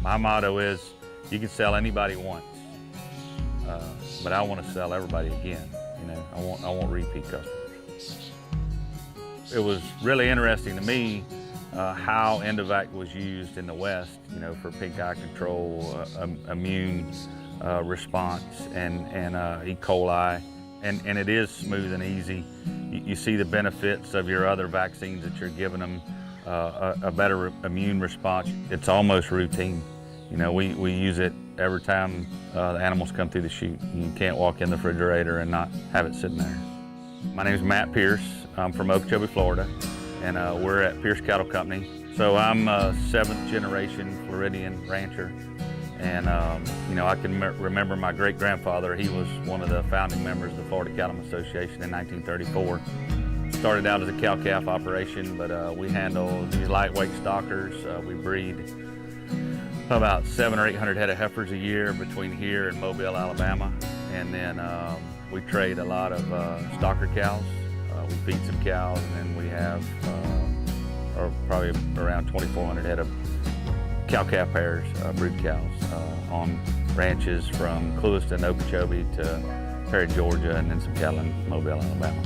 My motto is, you can sell anybody once, but I want to sell everybody again. You know, I want repeat customers. It was really interesting to me how ENDOVAC was used in the West, you know, for pink eye control, immune response, and E. coli. And it is smooth and easy. You see the benefits of your other vaccines that you're giving them, a better immune response. It's almost routine. You know, we use it every time the animals come through the chute. You can't walk in the refrigerator and not have it sitting there. My name is Matt Pearce. I'm from Okeechobee, Florida, and we're at Pearce Cattle Company. So I'm a 7th generation Floridian rancher. And, you know, I can remember my great-grandfather. He was one of the founding members of the Florida Cattlemen Association in 1934. Started out as a cow-calf operation, but we handle these lightweight stockers. We breed about 700 or 800 head of heifers a year between here and Mobile, Alabama. And then we trade a lot of stocker cows. We feed some cows, and then we have probably around 2,400 head of cow-calf pairs, brood cows, on ranches from Clewiston, Okeechobee to Perry, Georgia, and then some cattle in Mobile, Alabama.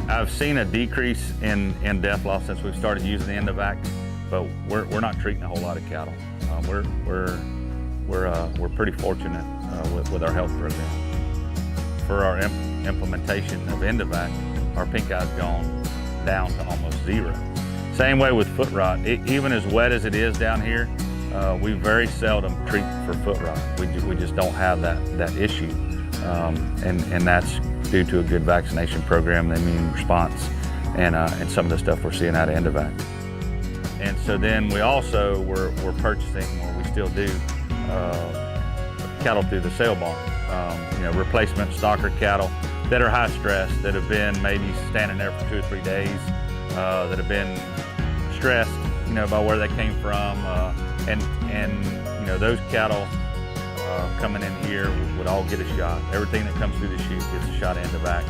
I've seen a decrease in death loss since we've started using the ENDOVAC, but we're not treating a whole lot of cattle. We're pretty fortunate with our health program. For our implementation of ENDOVAC, our pink eye's gone down to almost 0. Same way with foot rot. Even as wet as it is down here, we very seldom treat for foot rot. We just don't have that issue, and that's due to a good vaccination program, the immune response, and some of the stuff we're seeing out of ENDOVAC. And so then we also were purchasing, or we still do, cattle through the sale barn. You know, replacement stocker cattle that are high stress, that have been maybe standing there for 2 or 3 days, that have been stressed, you know, by where they came from, and you know, those cattle coming in here would all get a shot. Everything that comes through the chute gets a shot of ENDOVAC.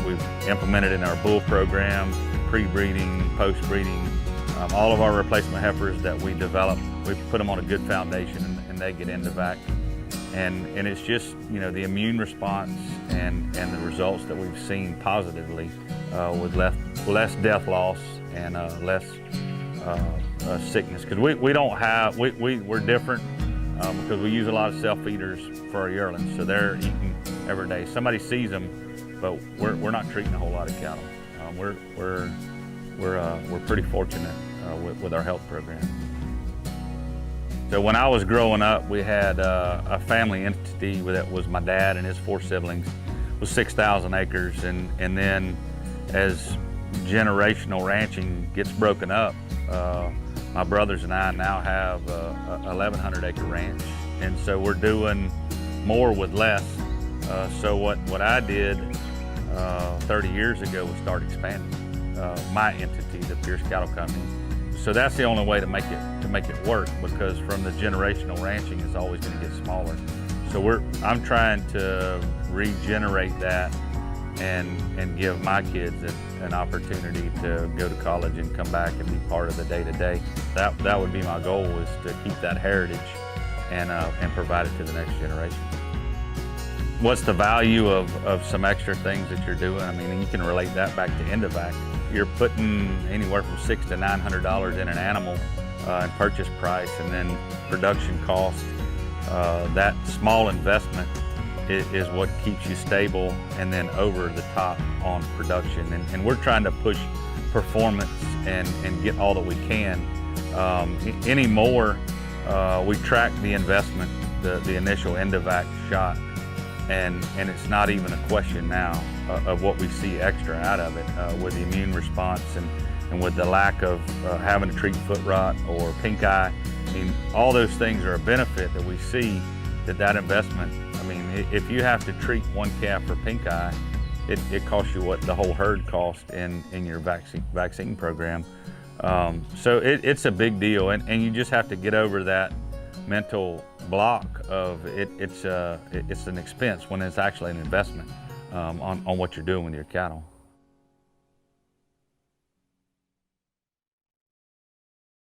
We've implemented in our bull program, pre-breeding, post-breeding. All of our replacement heifers that we develop, we put them on a good foundation, and they get ENDOVAC. And it's just, you know, the immune response and the results that we've seen positively with less death loss and less sickness. Because we're different because we use a lot of self-feeders for our yearlings, so they're eating every day. Somebody sees them, but we're not treating a whole lot of cattle. We're pretty fortunate with our health program. So when I was growing up, we had a family entity that was my dad and his 4 siblings. It was 6,000 acres, and then as generational ranching gets broken up, my brothers and I now have a 1,100 acre ranch, and so we're doing more with less. So what I did 30 years ago was start expanding my entity, the Pearce Cattle Company. So that's the only way to make it work, because from the generational ranching, it's always going to get smaller. So I'm trying to regenerate that and give my kids an opportunity to go to college and come back and be part of the day-to-day. That would be my goal, is to keep that heritage and provide it to the next generation. What's the value of some extra things that you're doing? I mean, you can relate that back to ENDOVAC. You're putting anywhere from $600 to $900 in an animal in purchase price, and then production cost. That small investment is what keeps you stable and then over the top on production. And we're trying to push performance and get all that we can. Anymore, we track the investment, the initial ENDOVAC shot, and it's not even a question now of what we see extra out of it with the immune response and with the lack of having to treat foot rot or pink eye. I mean, all those things are a benefit that we see that investment. I mean, if you have to treat one calf for pink eye, it costs you what the whole herd cost in your vaccine program. So it's a big deal, and you just have to get over that mental block of it's an expense when it's actually an investment on what you're doing with your cattle.